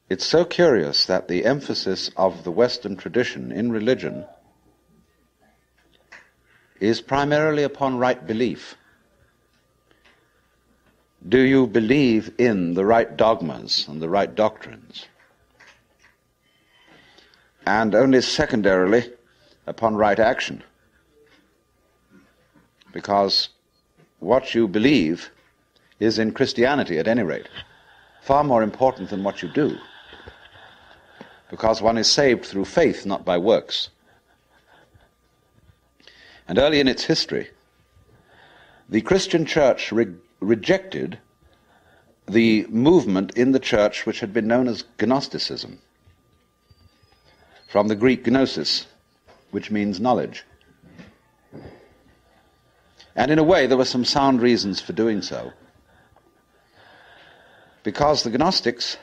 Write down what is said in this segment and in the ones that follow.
It's so curious that the emphasis of the Western tradition in religion is primarily upon right belief. Do you believe in the right dogmas and the right doctrines? And only secondarily upon right action. Because what you believe is, in Christianity at any rate, far more important than what you do. Because one is saved through faith, not by works. And early in its history, the Christian church rejected the movement in the church which had been known as Gnosticism, from the Greek Gnosis, which means knowledge. And in a way, there were some sound reasons for doing so. Because the Gnostics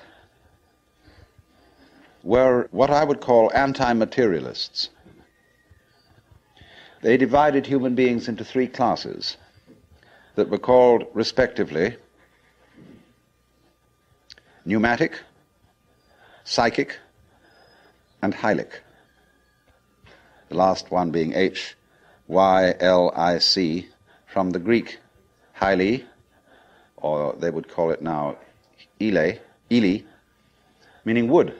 were what I would call anti-materialists. They divided human beings into three classes that were called, respectively, pneumatic, psychic, and hylic. The last one being H-Y-L-I-C, from the Greek hyli, or they would call it now ile, meaning wood.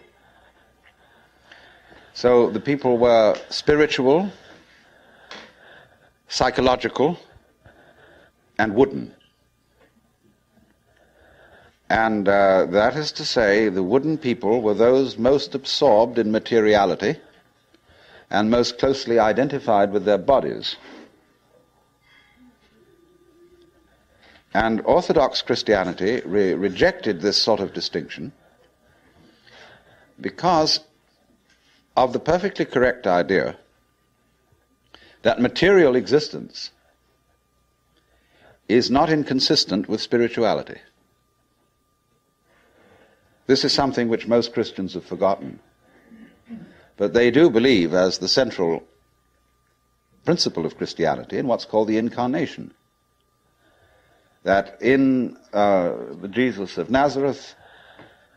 So the people were spiritual, psychological, and wooden. And that is to say, the wooden people were those most absorbed in materiality and most closely identified with their bodies. And Orthodox Christianity rejected this sort of distinction because of the perfectly correct idea that material existence is not inconsistent with spirituality. This is something which most Christians have forgotten. But they do believe as the central principle of Christianity in what's called the incarnation. That in the Jesus of Nazareth,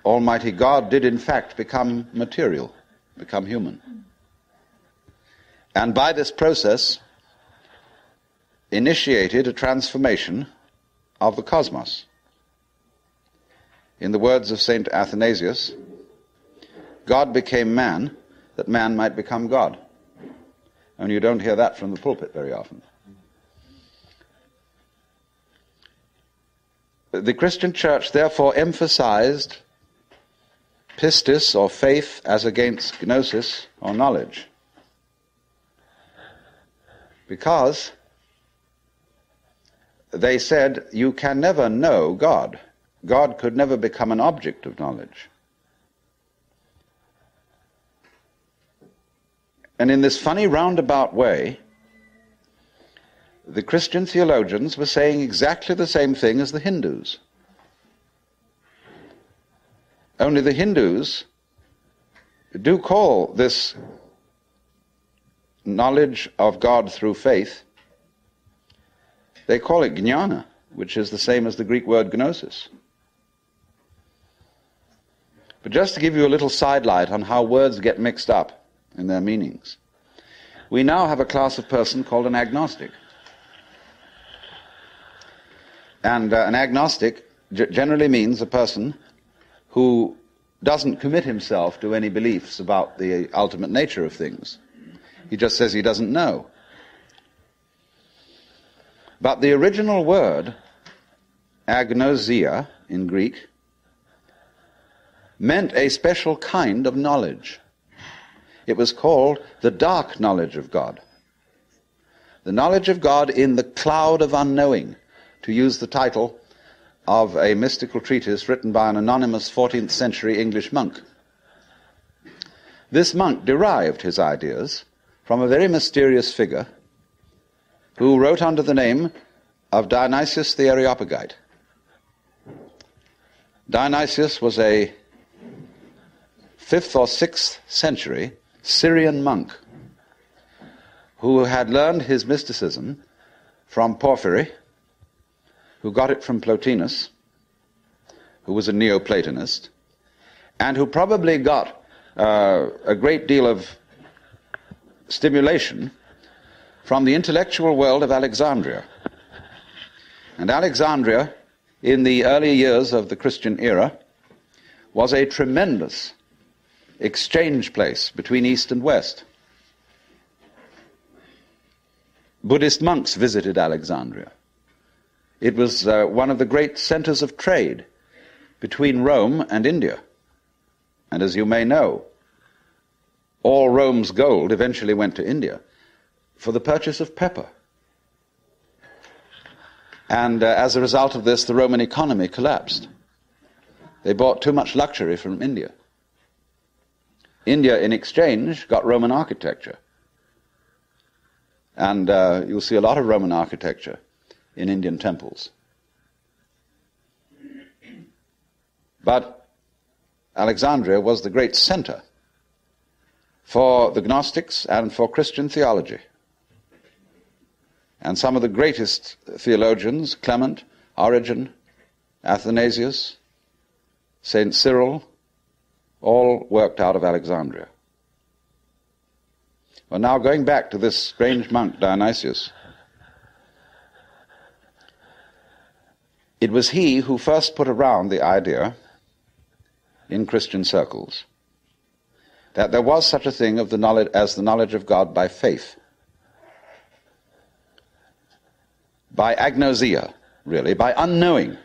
Almighty God did in fact become material, become human. And by this process initiated a transformation of the cosmos. In the words of St. Athanasius, God became man that man might become God. And you don't hear that from the pulpit very often. The Christian church therefore emphasized pistis, or faith, as against gnosis, or knowledge. Because they said you can never know God. God could never become an object of knowledge. And in this funny roundabout way, the Christian theologians were saying exactly the same thing as the Hindus. Only the Hindus do call this knowledge of God through faith, they call it jnana, which is the same as the Greek word gnosis. But just to give you a little sidelight on how words get mixed up in their meanings, we now have a class of person called an agnostic. And an agnostic generally means a person who doesn't commit himself to any beliefs about the ultimate nature of things. He just says he doesn't know. But the original word, agnosia in Greek, meant a special kind of knowledge. It was called the dark knowledge of God. The knowledge of God in the cloud of unknowing, to use the title of a mystical treatise written by an anonymous 14th century English monk. This monk derived his ideas from a very mysterious figure who wrote under the name of Dionysius the Areopagite. Dionysius was a 5th or 6th century Syrian monk who had learned his mysticism from Porphyry, who got it from Plotinus, who was a Neoplatonist, and who probably got a great deal of stimulation from the intellectual world of Alexandria. And Alexandria, in the early years of the Christian era, was a tremendous exchange place between East and West. Buddhist monks visited Alexandria. It was one of the great centers of trade between Rome and India. And as you may know, all Rome's gold eventually went to India for the purchase of pepper. And as a result of this, the Roman economy collapsed. They bought too much luxury from India. India, in exchange, got Roman architecture. And you'll see a lot of Roman architecture in Indian temples. But Alexandria was the great center for the Gnostics and for Christian theology. And some of the greatest theologians, Clement, Origen, Athanasius, St. Cyril, all worked out of Alexandria. Well, now going back to this strange monk, Dionysius, it was he who first put around the idea in Christian circles that there was such a thing as the knowledge of God by faith, by agnosia, really, by unknowing.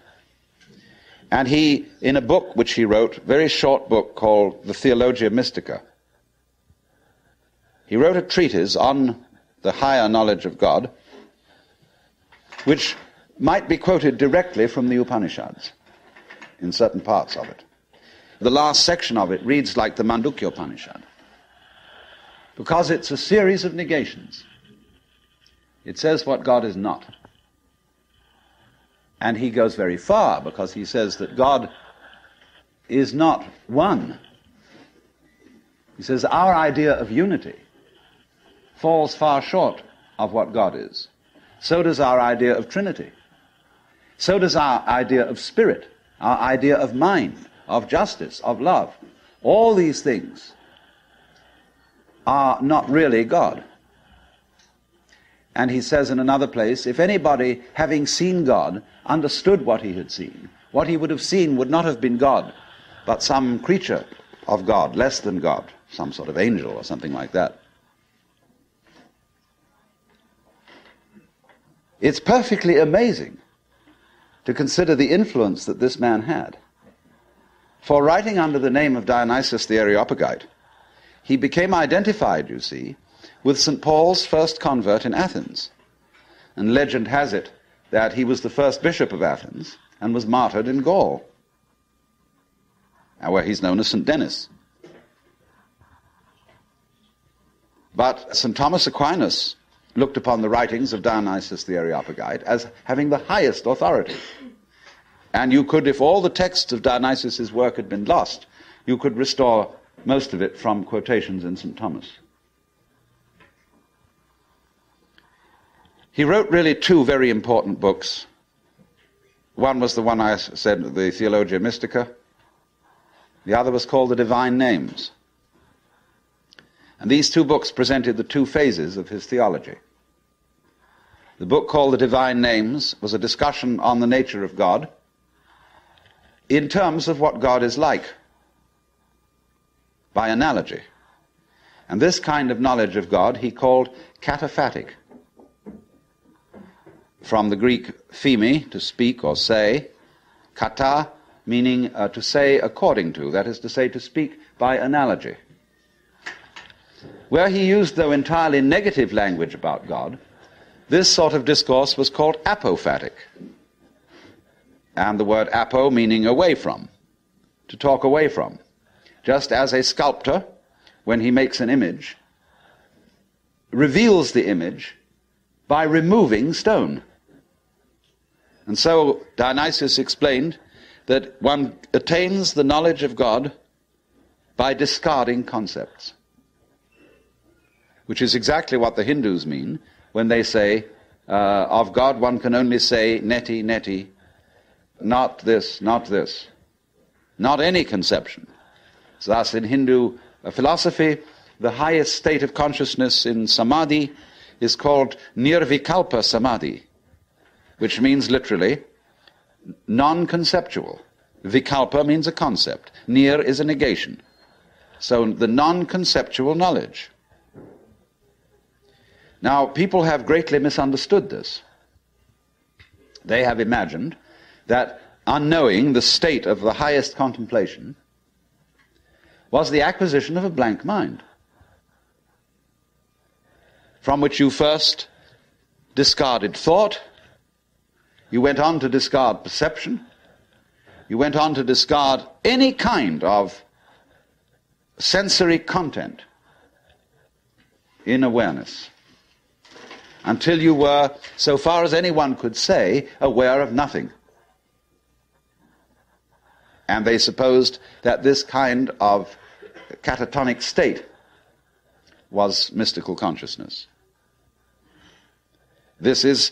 And he, in a book which he wrote, a very short book called the Theologia Mystica, he wrote a treatise on the higher knowledge of God, which might be quoted directly from the Upanishads in certain parts of it. The last section of it reads like the Mandukya Upanishad, because it's a series of negations. It says what God is not. And he goes very far, because he says that God is not one. He says our idea of unity falls far short of what God is. So does our idea of Trinity. So does our idea of spirit, our idea of mind, of justice, of love. All these things are not really God. And he says in another place, if anybody, having seen God, understood what he had seen, what he would have seen would not have been God, but some creature of God, less than God, some sort of angel or something like that. It's perfectly amazing to consider the influence that this man had. For writing under the name of Dionysius the Areopagite, he became identified, you see, with St. Paul's first convert in Athens. And legend has it that he was the first bishop of Athens and was martyred in Gaul, where he's known as St. Denis. But St. Thomas Aquinas looked upon the writings of Dionysius the Areopagite as having the highest authority. And you could, if all the texts of Dionysius's work had been lost, you could restore most of it from quotations in St. Thomas. He wrote really two very important books. One was the one I said, the Theologia Mystica. The other was called the Divine Names. And these two books presented the two phases of his theology. The book called The Divine Names was a discussion on the nature of God in terms of what God is like, by analogy. And this kind of knowledge of God he called kataphatic, from the Greek pheme, to speak or say, kata, meaning to say according to, that is to say, to speak by analogy. Where he used, though, entirely negative language about God, this sort of discourse was called apophatic. And the word apo meaning away from, to talk away from. Just as a sculptor, when he makes an image, reveals the image by removing stone. And so Dionysius explained that one attains the knowledge of God by discarding concepts, which is exactly what the Hindus mean when they say, of God one can only say, neti, neti, not this, not this. Not any conception. Thus, in Hindu philosophy, the highest state of consciousness in samadhi is called nirvikalpa samadhi, which means literally non-conceptual. Vikalpa means a concept. Nir is a negation. So the non-conceptual knowledge. Now, people have greatly misunderstood this. They have imagined that unknowing the state of the highest contemplation was the acquisition of a blank mind, from which you first discarded thought, you went on to discard perception, you went on to discard any kind of sensory content in awareness, until you were, so far as anyone could say, aware of nothing. And they supposed that this kind of catatonic state was mystical consciousness. This is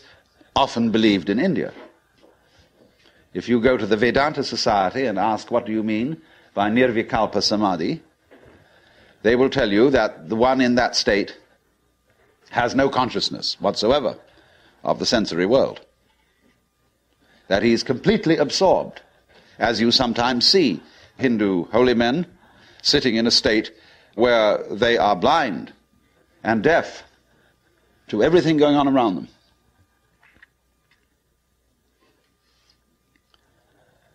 often believed in India. If you go to the Vedanta Society and ask, what do you mean by nirvikalpa samadhi, they will tell you that the one in that state has no consciousness whatsoever of the sensory world, that he is completely absorbed, as you sometimes see Hindu holy men sitting in a state where they are blind and deaf to everything going on around them.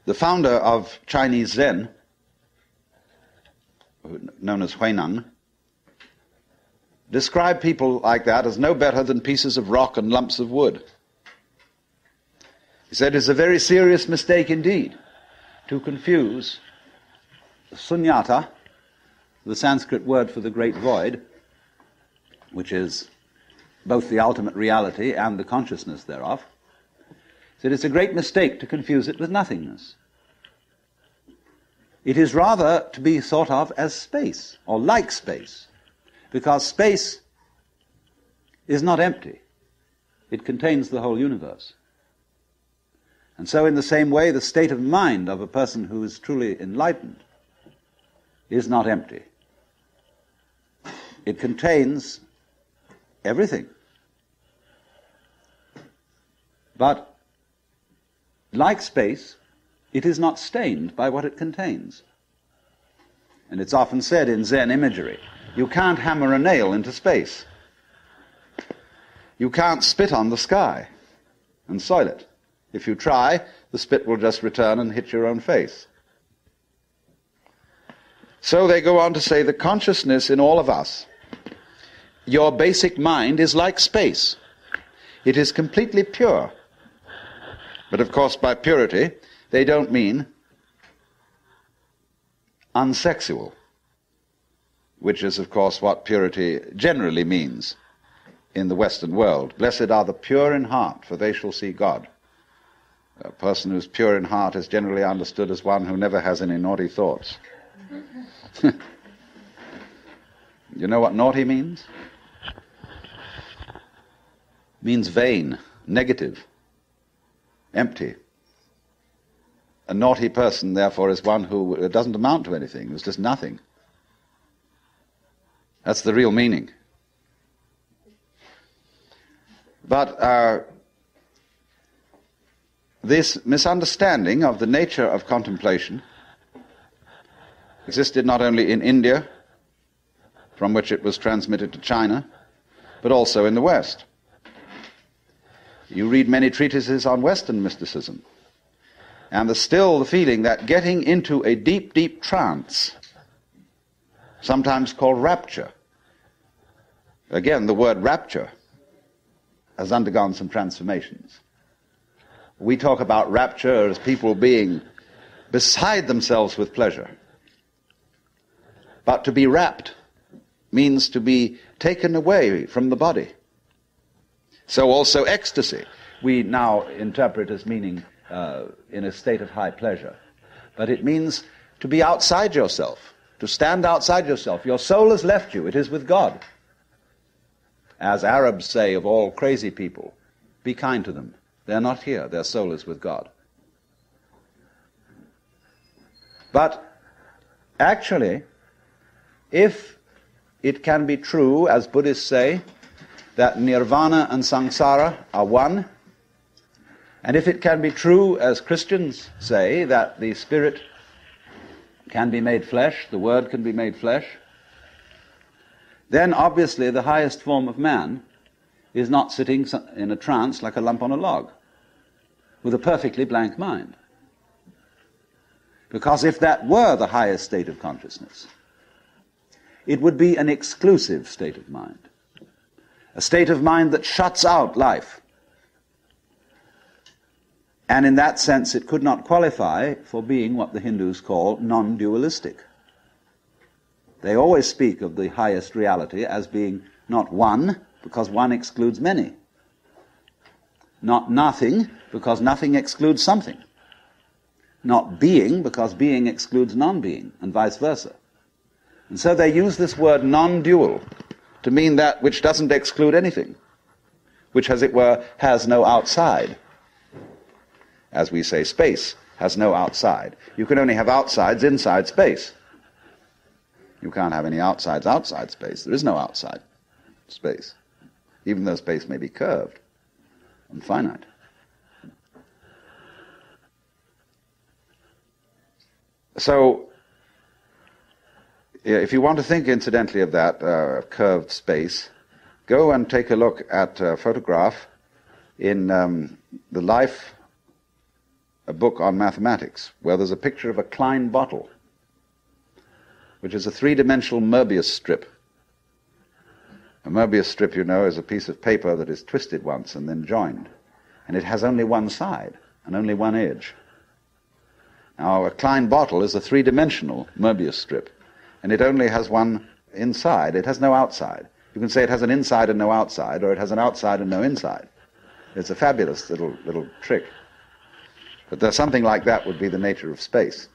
The founder of Chinese Zen, known as Huineng, described people like that as no better than pieces of rock and lumps of wood. He said it's a very serious mistake indeed to confuse sunyata, the Sanskrit word for the great void, which is both the ultimate reality and the consciousness thereof. He said it's a great mistake to confuse it with nothingness. It is rather to be thought of as space, or like space, because space is not empty. It contains the whole universe. And so in the same way, the state of mind of a person who is truly enlightened is not empty. It contains everything. But like space, it is not stained by what it contains. And it's often said in Zen imagery, you can't hammer a nail into space. You can't spit on the sky and soil it. If you try, the spit will just return and hit your own face. So they go on to say the consciousness in all of us, your basic mind is like space. It is completely pure. But of course, by purity, they don't mean unsexual, which is, of course, what purity generally means in the Western world. Blessed are the pure in heart, for they shall see God. A person who's pure in heart is generally understood as one who never has any naughty thoughts. You know what naughty means? It means vain, negative, empty. A naughty person, therefore, is one who doesn't amount to anything, who's just nothing. That's the real meaning. But this misunderstanding of the nature of contemplation existed not only in India, from which it was transmitted to China, but also in the West. You read many treatises on Western mysticism, and there's still the feeling that getting into a deep, deep trance, sometimes called rapture, again, the word rapture has undergone some transformations. We talk about rapture as people being beside themselves with pleasure. But to be rapt means to be taken away from the body. So also ecstasy, we now interpret as meaning in a state of high pleasure. But it means to be outside yourself, to stand outside yourself. Your soul has left you, it is with God. As Arabs say of all crazy people, be kind to them. They're not here, their soul is with God. But actually, if it can be true, as Buddhists say, that nirvana and samsara are one, and if it can be true, as Christians say, that the spirit can be made flesh, the word can be made flesh, then obviously the highest form of man is not sitting in a trance like a lump on a log, with a perfectly blank mind. Because if that were the highest state of consciousness, it would be an exclusive state of mind, a state of mind that shuts out life. And in that sense, it could not qualify for being what the Hindus call non-dualistic. They always speak of the highest reality as being not one, because one excludes many. Not nothing, because nothing excludes something. Not being, because being excludes non-being, and vice versa. And so they use this word non-dual to mean that which doesn't exclude anything, which, as it were, has no outside. As we say, space has no outside. You can only have outsides inside space. You can't have any outsides outside space. There is no outside space, even though space may be curved and finite. So, if you want to think, incidentally, of that curved space, go and take a look at a photograph in the Life, a book on mathematics, where there's a picture of a Klein bottle, which is a three-dimensional Möbius strip. A Möbius strip, you know, is a piece of paper that is twisted once and then joined, and it has only one side and only one edge. Now, a Klein bottle is a three-dimensional Möbius strip, and it only has one inside. It has no outside. You can say it has an inside and no outside, or it has an outside and no inside. It's a fabulous little trick. But there's something like that would be the nature of space,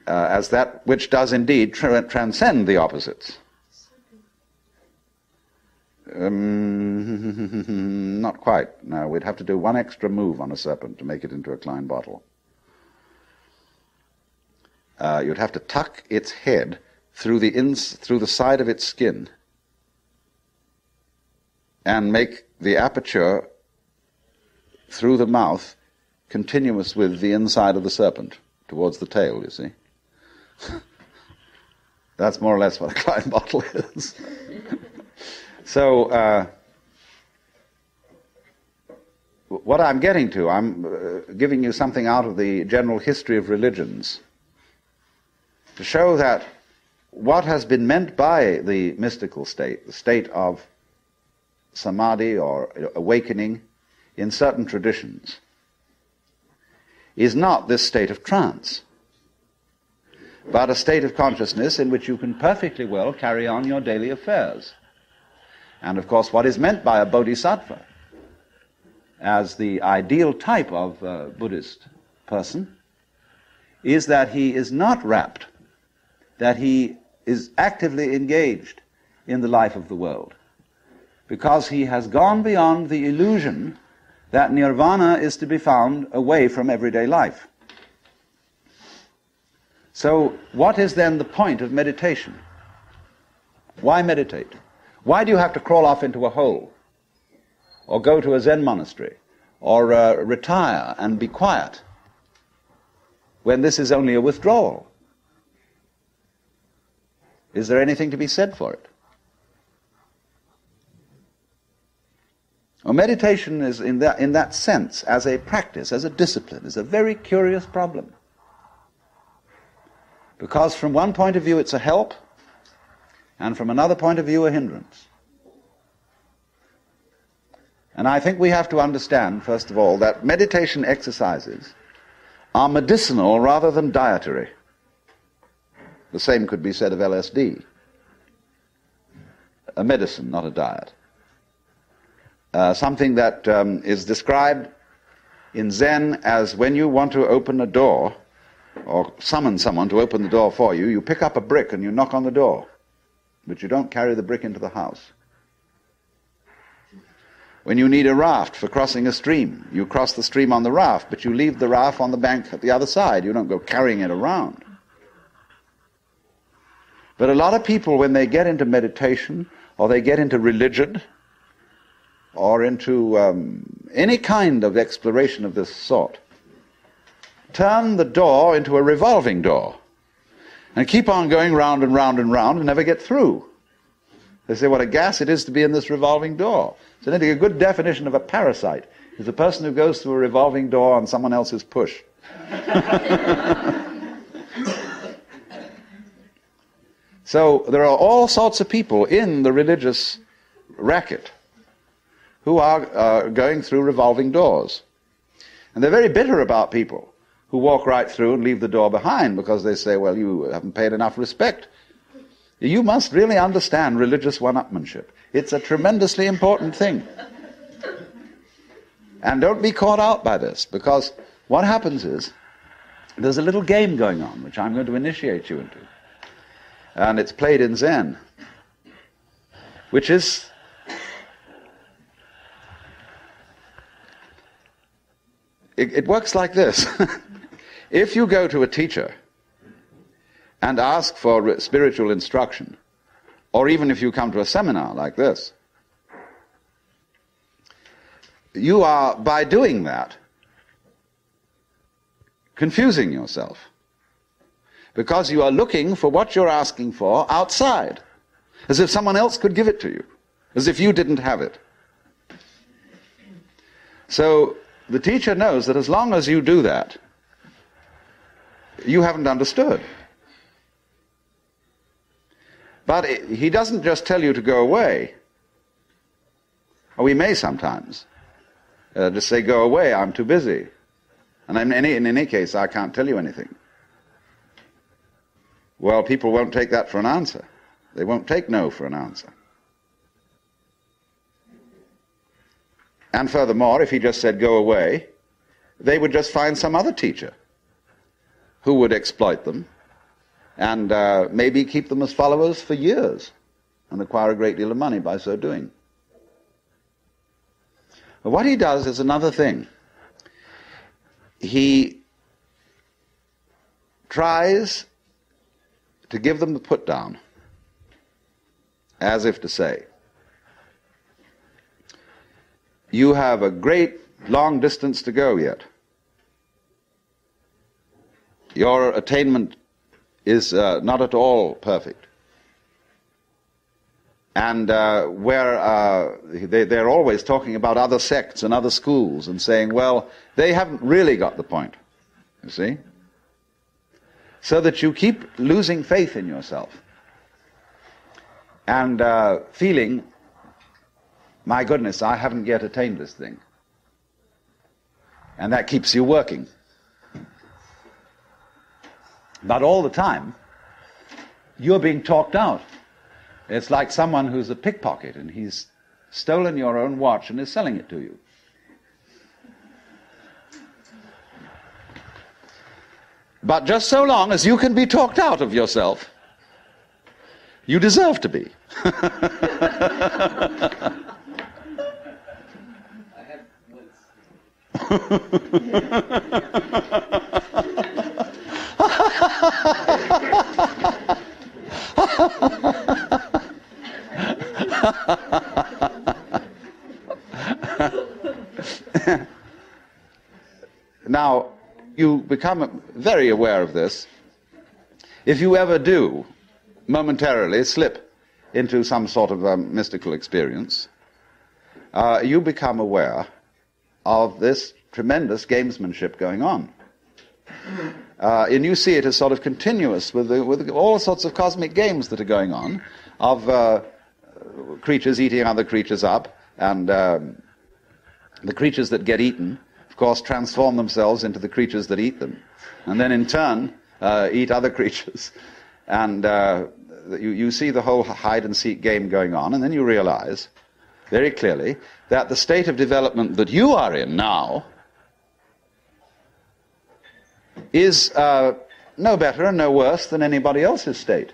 as that which does indeed transcend the opposites. Not quite. No, we'd have to do one extra move on a serpent to make it into a Klein bottle. You'd have to tuck its head through the side of its skin and make the aperture through the mouth continuous with the inside of the serpent towards the tail, you see. That's more or less what a Klein bottle is. So, what I'm getting to, I'm giving you something out of the general history of religions to show that what has been meant by the mystical state, the state of samadhi or awakening in certain traditions, is not this state of trance, but a state of consciousness in which you can perfectly well carry on your daily affairs. And of course, what is meant by a bodhisattva as the ideal type of Buddhist person is that he is not wrapped, that he is actively engaged in the life of the world, because he has gone beyond the illusion that nirvana is to be found away from everyday life. So, what is then the point of meditation? Why meditate? Why do you have to crawl off into a hole, or go to a Zen monastery, or retire and be quiet, when this is only a withdrawal? Is there anything to be said for it? Well, meditation is, in that sense, as a practice, as a discipline, is a very curious problem. Because from one point of view it's a help, and from another point of view a hindrance. And I think we have to understand, first of all, that meditation exercises are medicinal rather than dietary. The same could be said of LSD. A medicine, not a diet. Something that is described in Zen as when you want to open a door, or summon someone to open the door for you, you pick up a brick and you knock on the door, but you don't carry the brick into the house. When you need a raft for crossing a stream, you cross the stream on the raft, but you leave the raft on the bank at the other side. You don't go carrying it around. But a lot of people, when they get into meditation, or they get into religion, or into any kind of exploration of this sort, turn the door into a revolving door and keep on going round and round and round and never get through. They say, what a gas it is to be in this revolving door. So I think a good definition of a parasite is a person who goes through a revolving door on someone else's push. So there are all sorts of people in the religious racket who are going through revolving doors. And they're very bitter about people who walk right through and leave the door behind, because they say, well, you haven't paid enough respect. You must really understand religious one-upmanship. It's a tremendously important thing. And don't be caught out by this, because what happens is there's a little game going on, which I'm going to initiate you into. And it's played in Zen, which is it works like this. If you go to a teacher and ask for spiritual instruction, or even if you come to a seminar like this, you are, by doing that, confusing yourself. Because you are looking for what you're asking for outside, as if someone else could give it to you, as if you didn't have it. So the teacher knows that as long as you do that, you haven't understood. But he doesn't just tell you to go away. Or we may sometimes just say, go away, I'm too busy. And in any case, I can't tell you anything. Well, people won't take that for an answer. They won't take no for an answer. And furthermore, if he just said, go away, they would just find some other teacher who would exploit them and maybe keep them as followers for years and acquire a great deal of money by so doing. But what he does is another thing. He tries to give them the put down, as if to say, you have a great long distance to go yet. Your attainment is not at all perfect. And they're always talking about other sects and other schools and saying, well, they haven't really got the point, you see? So that you keep losing faith in yourself and feeling, my goodness, I haven't yet attained this thing. And that keeps you working. But all the time, you're being talked out. It's like someone who's a pickpocket and he's stolen your own watch and is selling it to you. But just so long as you can be talked out of yourself, you deserve to be. I have Now, you become very aware of this if you ever do momentarily slip into some sort of mystical experience. You become aware of this tremendous gamesmanship going on. And you see it as sort of continuous with all sorts of cosmic games that are going on, of creatures eating other creatures up, and the creatures that get eaten, of course, transform themselves into the creatures that eat them, and then in turn eat other creatures. And you see the whole hide-and-seek game going on, and then you realize very clearly that the state of development that you are in now is no better and no worse than anybody else's state.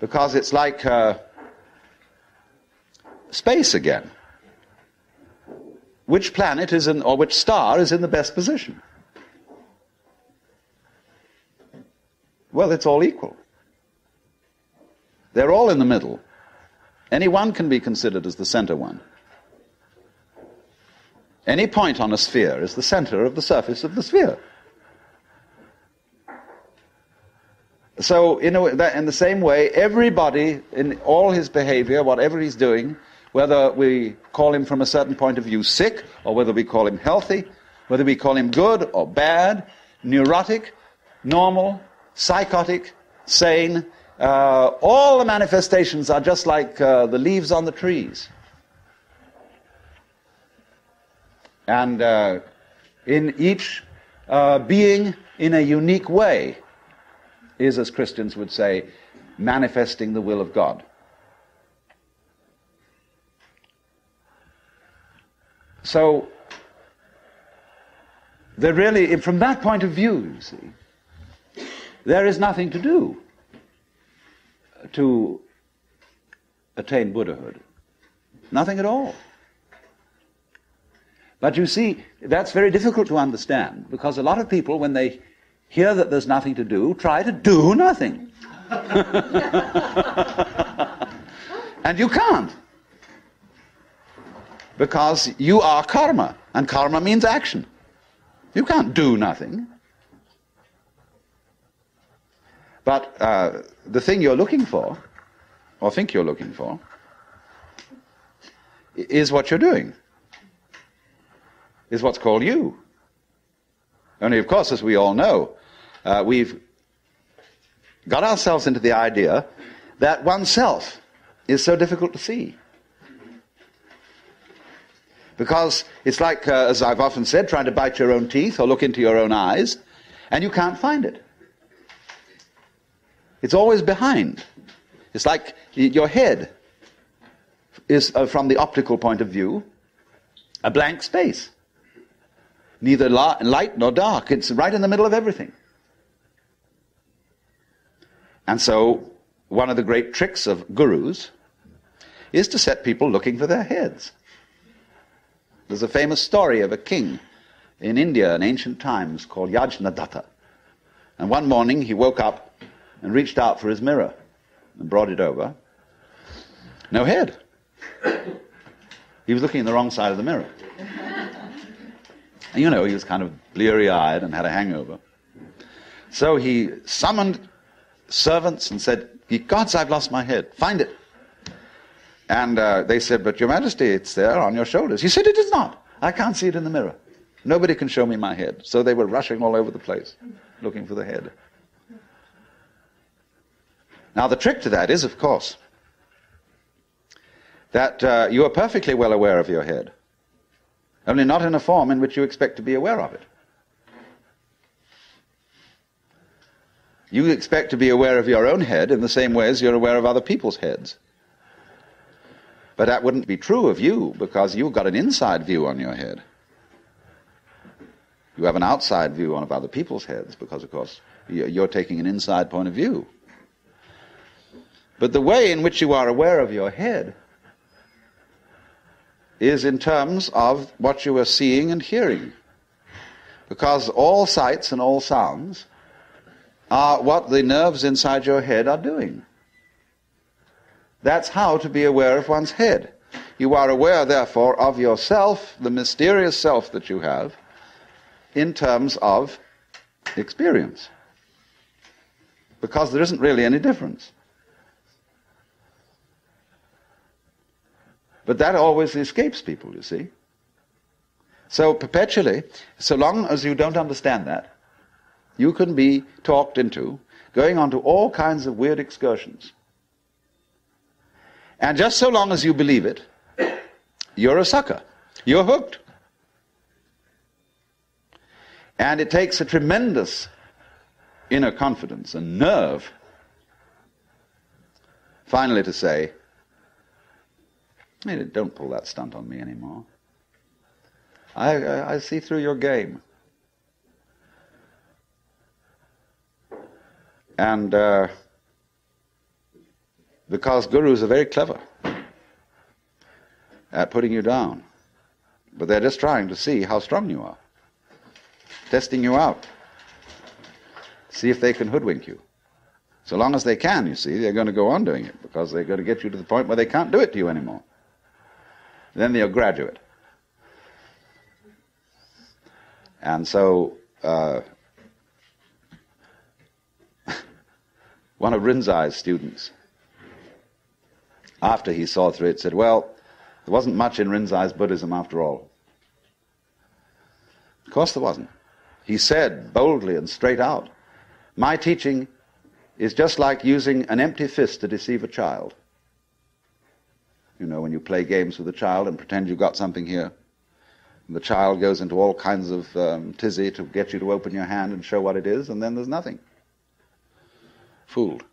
Because it's like space again. Which planet is in, or which star is in the best position? Well, it's all equal. They're all in the middle. Any one can be considered as the center one. Any point on a sphere is the center of the surface of the sphere. So, in the same way, everybody, in all his behavior, whatever he's doing, whether we call him from a certain point of view sick, or whether we call him healthy, whether we call him good or bad, neurotic, normal, psychotic, sane, all the manifestations are just like the leaves on the trees. And in each being in a unique way is, as Christians would say, manifesting the will of God. So, there really, from that point of view, you see, there is nothing to do to attain Buddhahood. Nothing at all. But you see, that's very difficult to understand, because a lot of people, when they hear that there's nothing to do, try to do nothing. And you can't. Because you are karma, and karma means action. You can't do nothing. But the thing you're looking for, or think you're looking for, is what you're doing. Is what's called you. Only, of course, as we all know, we've got ourselves into the idea that oneself is so difficult to see. Because it's like, as I've often said, trying to bite your own teeth or look into your own eyes, and you can't find it. It's always behind. It's like your head is, from the optical point of view, a blank space. Neither light nor dark. It's right in the middle of everything. And so, one of the great tricks of gurus is to set people looking for their heads. There's a famous story of a king in India in ancient times called Yajnadatta. And one morning he woke up and reached out for his mirror and brought it over. No head. He was looking in the wrong side of the mirror. And you know, he was kind of bleary-eyed and had a hangover. So he summoned servants and said, "Ye gods, I've lost my head. Find it." And they said, "But Your Majesty, it's there on your shoulders." He said, "It is not. I can't see it in the mirror. Nobody can show me my head." So they were rushing all over the place, looking for the head. Now the trick to that is, of course, that you are perfectly well aware of your head, only not in a form in which you expect to be aware of it. You expect to be aware of your own head in the same way as you're aware of other people's heads. But that wouldn't be true of you, because you've got an inside view on your head. You have an outside view of other people's heads, because, of course, you're taking an inside point of view. But the way in which you are aware of your head is in terms of what you are seeing and hearing. Because all sights and all sounds are what the nerves inside your head are doing. That's how to be aware of one's head. You are aware, therefore, of yourself, the mysterious self that you have, in terms of experience. Because there isn't really any difference. But that always escapes people, you see. So perpetually, so long as you don't understand that, you can be talked into going on to all kinds of weird excursions. And just so long as you believe it, you're a sucker. You're hooked. And it takes a tremendous inner confidence and nerve finally to say, "Hey, don't pull that stunt on me anymore. I see through your game." And because gurus are very clever at putting you down. But they're just trying to see how strong you are. Testing you out. See if they can hoodwink you. So long as they can, you see, they're going to go on doing it, because they're going to get you to the point where they can't do it to you anymore. Then they're a graduate. And so one of Rinzai's students, after he saw through it, said, well, there wasn't much in Rinzai's Buddhism after all. Of course there wasn't. He said boldly and straight out, my teaching is just like using an empty fist to deceive a child. You know, when you play games with a child and pretend you've got something here, and the child goes into all kinds of tizzy to get you to open your hand and show what it is, and then there's nothing. Fooled.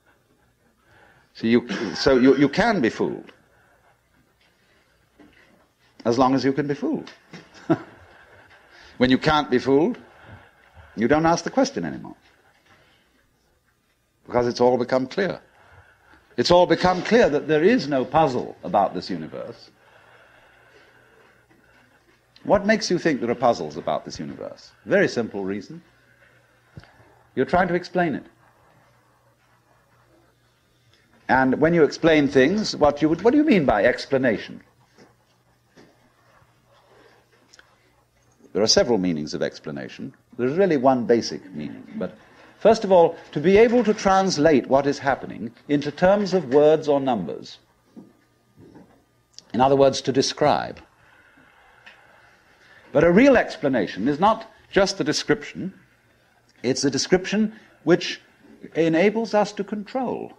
So you can be fooled, as long as you can be fooled. When you can't be fooled, you don't ask the question anymore, because it's all become clear. It's all become clear that there is no puzzle about this universe. What makes you think there are puzzles about this universe? Very simple reason. You're trying to explain it. And when you explain things, what do you mean by explanation? There are several meanings of explanation. There's really one basic meaning. But first of all, to be able to translate what is happening into terms of words or numbers. In other words, to describe. But a real explanation is not just a description. It's a description which enables us to control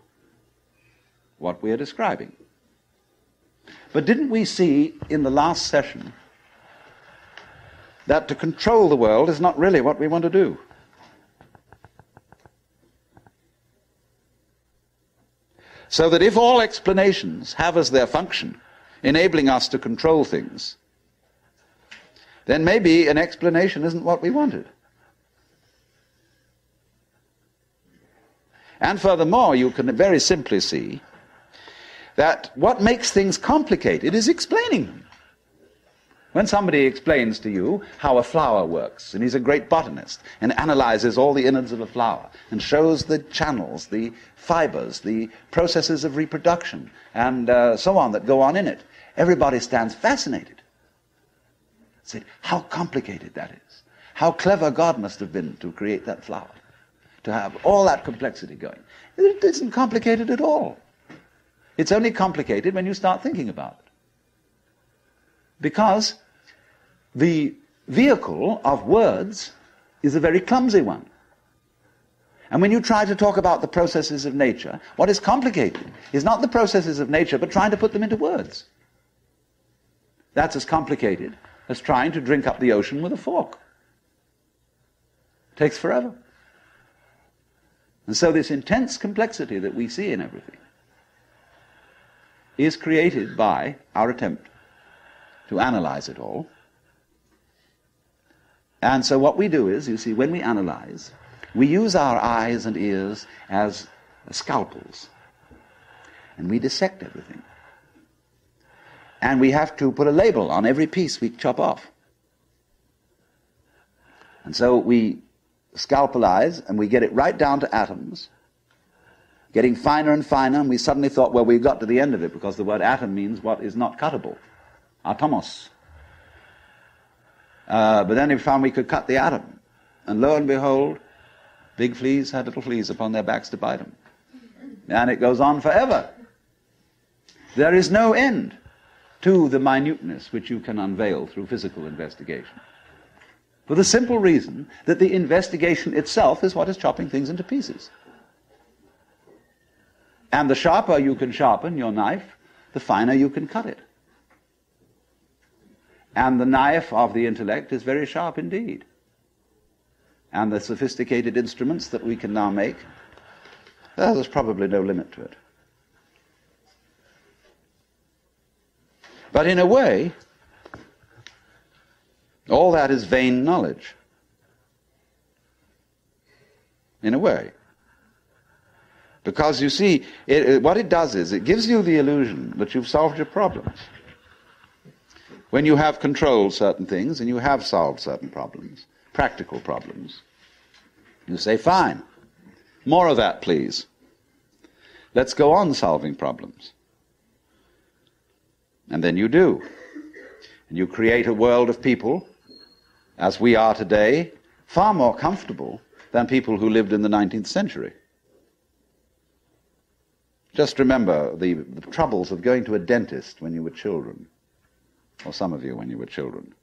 what we are describing. But didn't we see in the last session that to control the world is not really what we want to do? So that if all explanations have as their function enabling us to control things, then maybe an explanation isn't what we wanted. And furthermore, you can very simply see that what makes things complicated is explaining them. When somebody explains to you how a flower works, and he's a great botanist, and analyzes all the innards of a flower, and shows the channels, the fibers, the processes of reproduction, and so on that go on in it, everybody stands fascinated. Say, how complicated that is. How clever God must have been to create that flower, to have all that complexity going. It isn't complicated at all. It's only complicated when you start thinking about it. Because the vehicle of words is a very clumsy one. And when you try to talk about the processes of nature, what is complicated is not the processes of nature, but trying to put them into words. That's as complicated as trying to drink up the ocean with a fork. It takes forever. And so this intense complexity that we see in everything is created by our attempt to analyze it all. And so what we do is, you see, when we analyze, we use our eyes and ears as scalpels. And we dissect everything. And we have to put a label on every piece we chop off. And so we scalpelize, and we get it right down to atoms, getting finer and finer, and we suddenly thought, well, we got to the end of it, because the word atom means what is not cuttable. Atomos. But then we found we could cut the atom. And lo and behold, big fleas had little fleas upon their backs to bite them. And it goes on forever. There is no end to the minuteness which you can unveil through physical investigation. For the simple reason that the investigation itself is what is chopping things into pieces. And the sharper you can sharpen your knife, the finer you can cut it. And the knife of the intellect is very sharp indeed. And the sophisticated instruments that we can now make, there's probably no limit to it. But in a way, all that is vain knowledge. In a way. Because you see, what it does is, it gives you the illusion that you've solved your problems. When you have controlled certain things, and you have solved certain problems, practical problems, you say, fine, more of that, please. Let's go on solving problems. And then you do. And you create a world of people, as we are today, far more comfortable than people who lived in the 19th century. Just remember the troubles of going to a dentist when you were children, or some of you when you were children,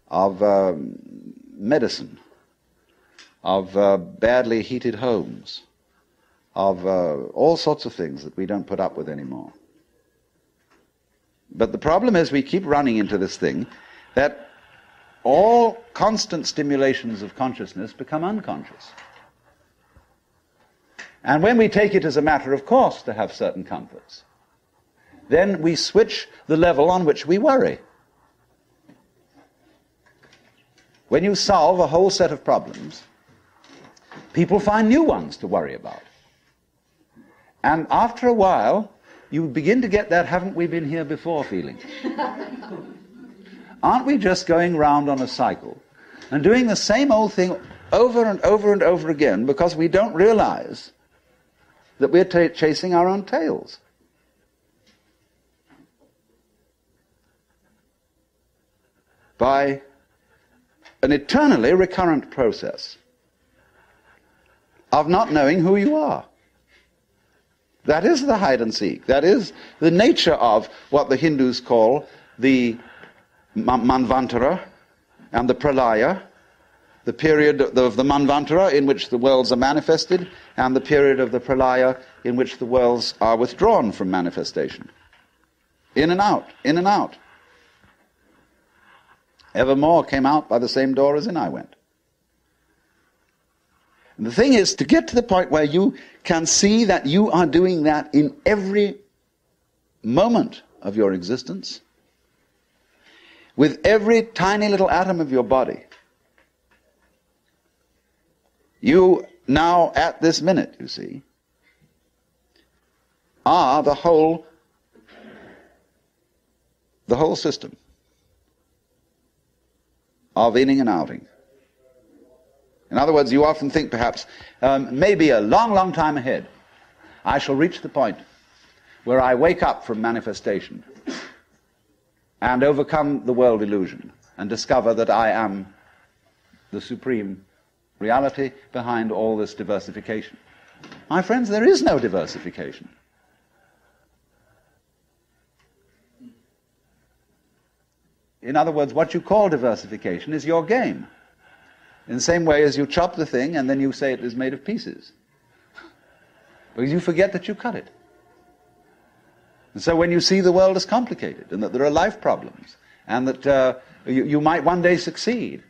of medicine, of badly heated homes, of all sorts of things that we don't put up with anymore. But the problem is we keep running into this thing that all constant stimulations of consciousness become unconscious. And when we take it as a matter of course to have certain comforts, then we switch the level on which we worry. When you solve a whole set of problems, people find new ones to worry about. And after a while, you begin to get that haven't we been here before feeling. Aren't we just going round on a cycle and doing the same old thing over and over and over again because we don't realize that we're chasing our own tails? By an eternally recurrent process of not knowing who you are. That is the hide and seek. That is the nature of what the Hindus call the Manvantara and the Pralaya, the period of the Manvantara in which the worlds are manifested, and the period of the Pralaya in which the worlds are withdrawn from manifestation. In and out, in and out. Evermore came out by the same door as in I went. And the thing is to get to the point where you can see that you are doing that in every moment of your existence, with every tiny little atom of your body. You now, at this minute, you see, are the whole system of inning and outing. In other words, you often think perhaps, maybe a long, long time ahead, I shall reach the point where I wake up from manifestation and overcome the world illusion and discover that I am the supreme reality behind all this diversification. My friends, there is no diversification. In other words, what you call diversification is your game. In the same way as you chop the thing and then you say it is made of pieces. Because you forget that you cut it. And so when you see the world as complicated and that there are life problems and that you might one day succeed.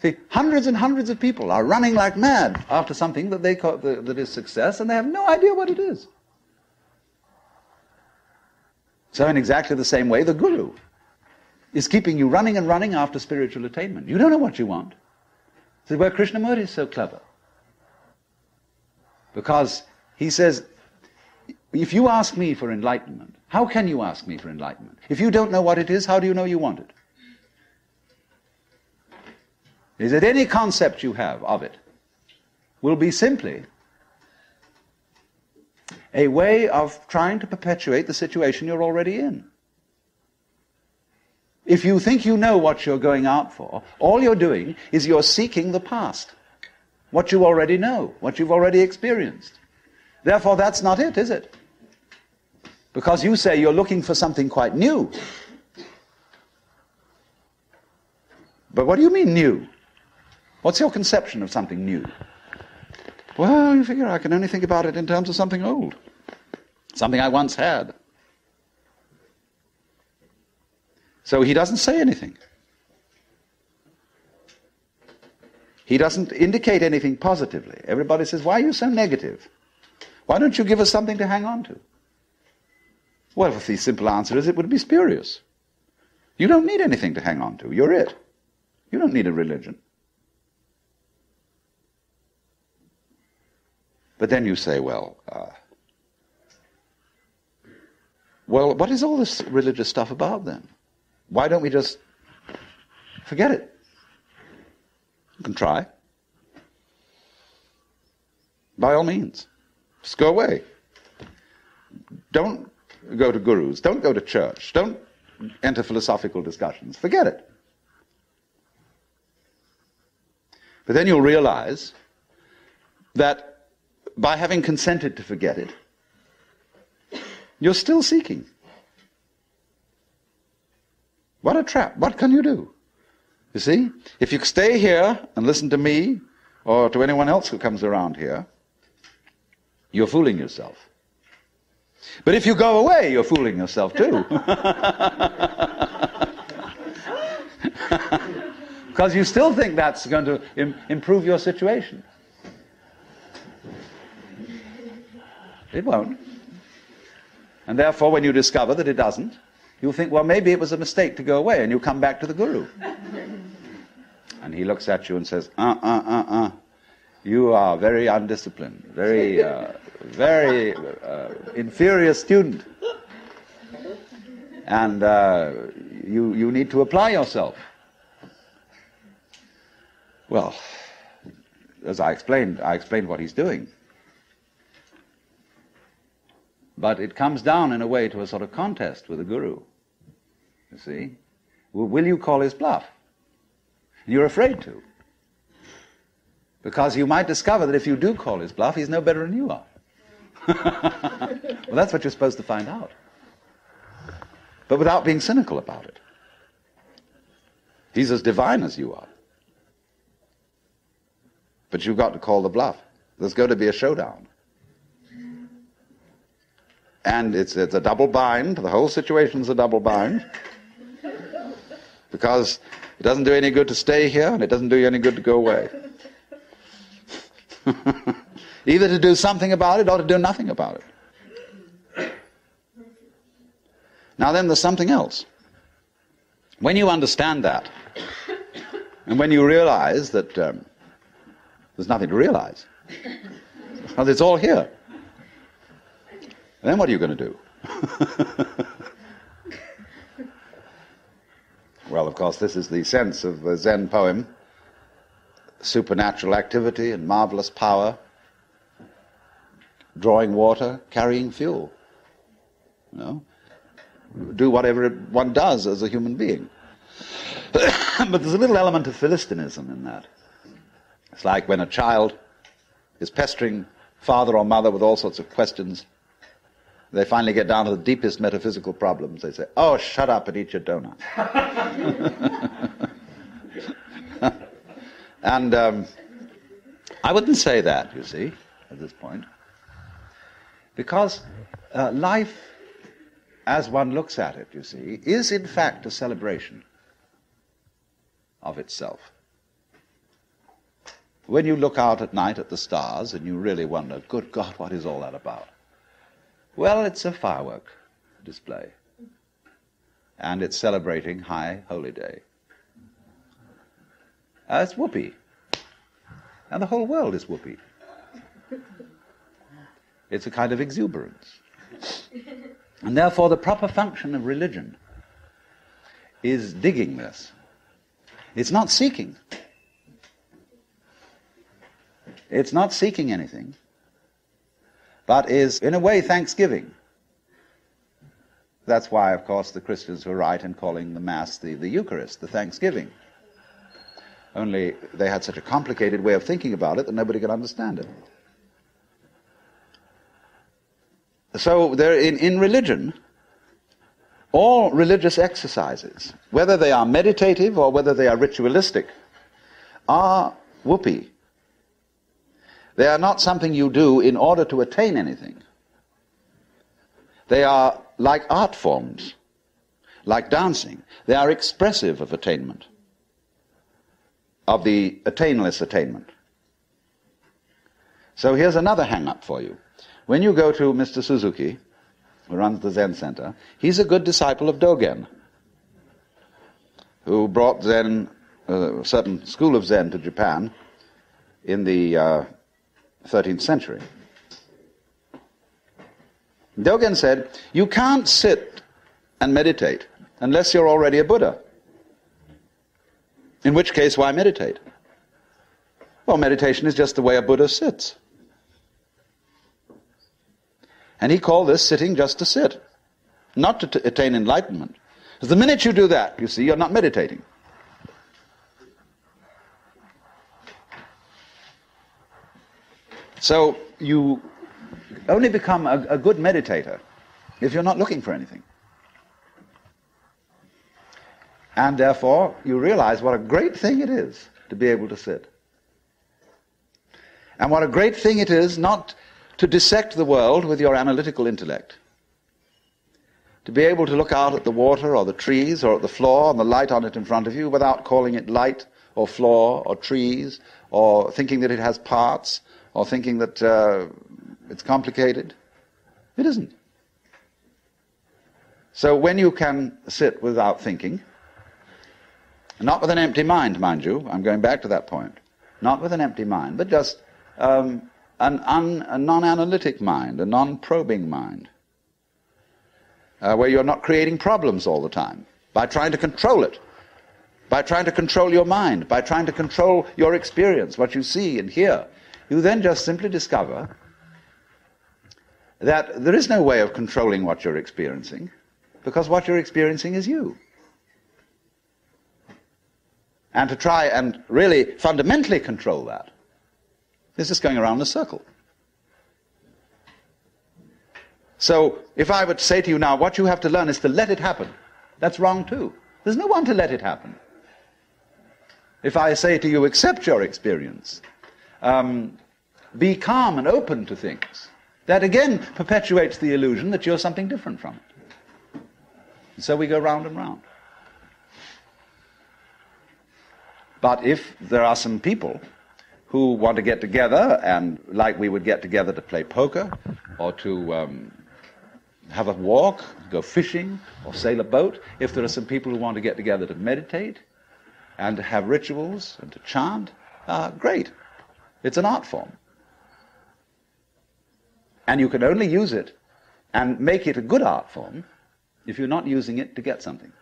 See, hundreds and hundreds of people are running like mad after something that they call that is success, and they have no idea what it is. So in exactly the same way, the guru is keeping you running and running after spiritual attainment. You don't know what you want. See, where Krishnamurti is so clever. Because he says, if you ask me for enlightenment, how can you ask me for enlightenment? If you don't know what it is, how do you know you want it? Is that any concept you have of it will be simply a way of trying to perpetuate the situation you're already in. If you think you know what you're going out for, all you're doing is you're seeking the past, what you already know, what you've already experienced. Therefore, that's not it, is it? Because you say you're looking for something quite new. But what do you mean new? What's your conception of something new? Well, you figure I can only think about it in terms of something old, something I once had. So he doesn't say anything. He doesn't indicate anything positively. Everybody says, why are you so negative? Why don't you give us something to hang on to? Well, the simple answer is it would be spurious. You don't need anything to hang on to. You're it. You don't need a religion. But then you say, well, what is all this religious stuff about then? Why don't we just forget it? You can try. By all means. Just go away. Don't go to gurus. Don't go to church. Don't enter philosophical discussions. Forget it. But then you'll realize that by having consented to forget it, you're still seeking. What a trap. What can you do? You see? If you stay here and listen to me or to anyone else who comes around here, you're fooling yourself. But if you go away, you're fooling yourself too. Because you still think that's going to improve your situation. It won't. And therefore, when you discover that it doesn't, you'll think, well, maybe it was a mistake to go away, and you come back to the guru. And he looks at you and says, you are very undisciplined, very inferior student. And you need to apply yourself. Well, as I explained what he's doing. But it comes down in a way to a sort of contest with the guru. You see? Will you call his bluff? And you're afraid to. Because you might discover that if you do call his bluff, he's no better than you are. Well, that's what you're supposed to find out. But without being cynical about it. He's as divine as you are. But you've got to call the bluff. There's going to be a showdown. And it's a double bind. The whole situation's a double bind. Because it doesn't do any good to stay here, and it doesn't do you any good to go away. Either to do something about it or to do nothing about it. Now then, there's something else. When you understand that, and when you realize that there's nothing to realize, because it's all here, then what are you going to do? Well, of course, this is the sense of the Zen poem. Supernatural activity and marvelous power, drawing water, carrying fuel. You know? Do whatever one does as a human being. But there's a little element of Philistinism in that. It's like when a child is pestering father or mother with all sorts of questions. They finally get down to the deepest metaphysical problems. They say, oh, shut up and eat your donut. And I wouldn't say that, you see, at this point. Because life, as one looks at it, you see, is in fact a celebration of itself. When you look out at night at the stars and you really wonder, good God, what is all that about? Well, it's a firework display. And it's celebrating High Holy Day. It's whoopee. And the whole world is whoopee. It's a kind of exuberance. And therefore the proper function of religion is digging this. It's not seeking. It's not seeking anything, but is, in a way, thanksgiving. That's why, of course, the Christians were right in calling the Mass the Eucharist, the thanksgiving. Only they had such a complicated way of thinking about it that nobody could understand it. So there, in religion, all religious exercises, whether they are meditative or whether they are ritualistic, are whoopee. They are not something you do in order to attain anything. They are like art forms, like dancing. They are expressive of attainment, of the attainless attainment. So here's another hang-up for you. When you go to Mr. Suzuki, who runs the Zen Center, he's a good disciple of Dogen, who brought Zen, a certain school of Zen to Japan in the 13th century. Dogen said, you can't sit and meditate unless you're already a Buddha. In which case, why meditate? Well, meditation is just the way a Buddha sits. And he called this sitting just to sit, not to attain enlightenment. Because the minute you do that, you see, you're not meditating. So you only become a good meditator if you're not looking for anything. And therefore, you realize what a great thing it is to be able to sit. And what a great thing it is not to dissect the world with your analytical intellect. To be able to look out at the water or the trees or at the floor and the light on it in front of you without calling it light or floor or trees or thinking that it has parts or thinking that it's complicated. It isn't. So when you can sit without thinking, not with an empty mind, mind you, I'm going back to that point, not with an empty mind, but just a non-analytic mind, a non-probing mind, where you're not creating problems all the time by trying to control it, by trying to control your mind, by trying to control your experience, what you see and hear. You then just simply discover that there is no way of controlling what you're experiencing, because what you're experiencing is you. And to try and really fundamentally control that is just going around in a circle. So if I were to say to you now, what you have to learn is to let it happen, that's wrong too. There's no one to let it happen. If I say to you, accept your experience, be calm and open to things, that again perpetuates the illusion that you're something different from it. And so we go round and round. But if there are some people who want to get together, and like we would get together to play poker, or to have a walk, go fishing, or sail a boat, if there are some people who want to get together to meditate, and to have rituals, and to chant, great. It's an art form. And you can only use it and make it a good art form if you're not using it to get something.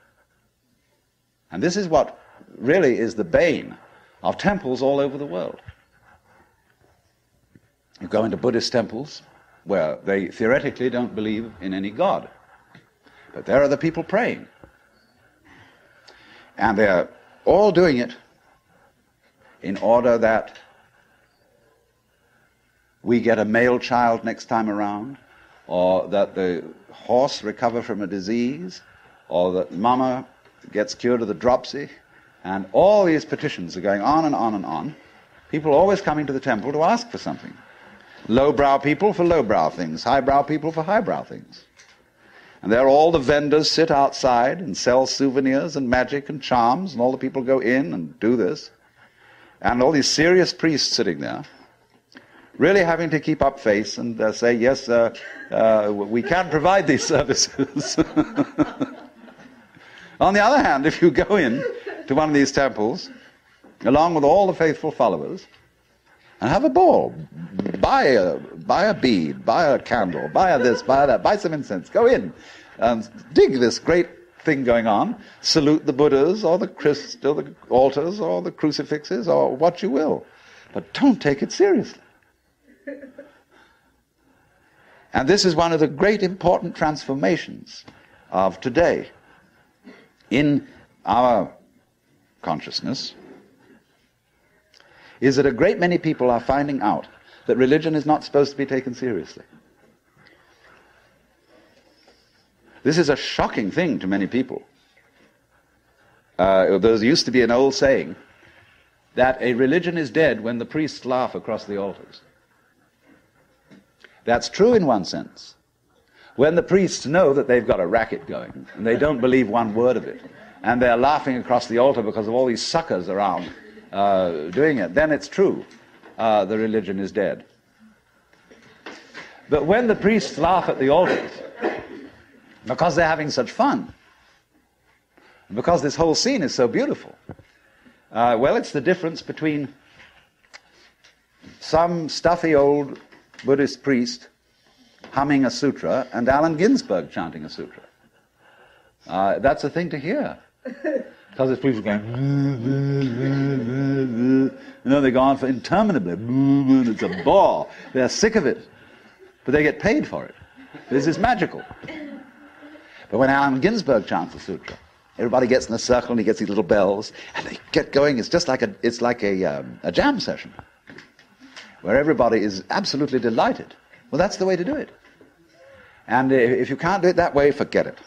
And this is what really is the bane of temples all over the world. You go into Buddhist temples where they theoretically don't believe in any God. But there are the people praying. And they're all doing it in order that we get a male child next time around, or that the horse recover from a disease, or that mama gets cured of the dropsy. And all these petitions are going on and on and on. People always coming to the temple to ask for something. Lowbrow people for lowbrow things, highbrow people for highbrow things. And there all the vendors sit outside and sell souvenirs and magic and charms, and all the people go in and do this. And all these serious priests sitting there, really having to keep up face and say, yes, we can provide these services. On the other hand, if you go in to one of these temples, along with all the faithful followers, and have a ball, buy a bead, buy a candle, buy a this, buy that, buy some incense, go in and dig this great thing going on, salute the Buddhas or the altars or the crucifixes or what you will, but don't take it seriously. And this is one of the great important transformations of today in our consciousness, is that a great many people are finding out that religion is not supposed to be taken seriously. This is a shocking thing to many people. There used to be an old saying that a religion is dead when the priests laugh across the altars. That's true in one sense. When the priests know that they've got a racket going, and they don't believe one word of it, and they're laughing across the altar because of all these suckers around doing it, then it's true. The religion is dead. But when the priests laugh at the altars, because they're having such fun, because this whole scene is so beautiful, well, it's the difference between some stuffy old Buddhist priest humming a sutra and Allen Ginsberg chanting a sutra. That's a thing to hear. Because there's people going, they go on for interminably, it's a bore. They're sick of it. But they get paid for it. This is magical. But when Allen Ginsberg chants the sutra, everybody gets in a circle and he gets these little bells, and they get going. It's just like a jam session, where everybody is absolutely delighted. Well, that's the way to do it. And if you can't do it that way, forget it.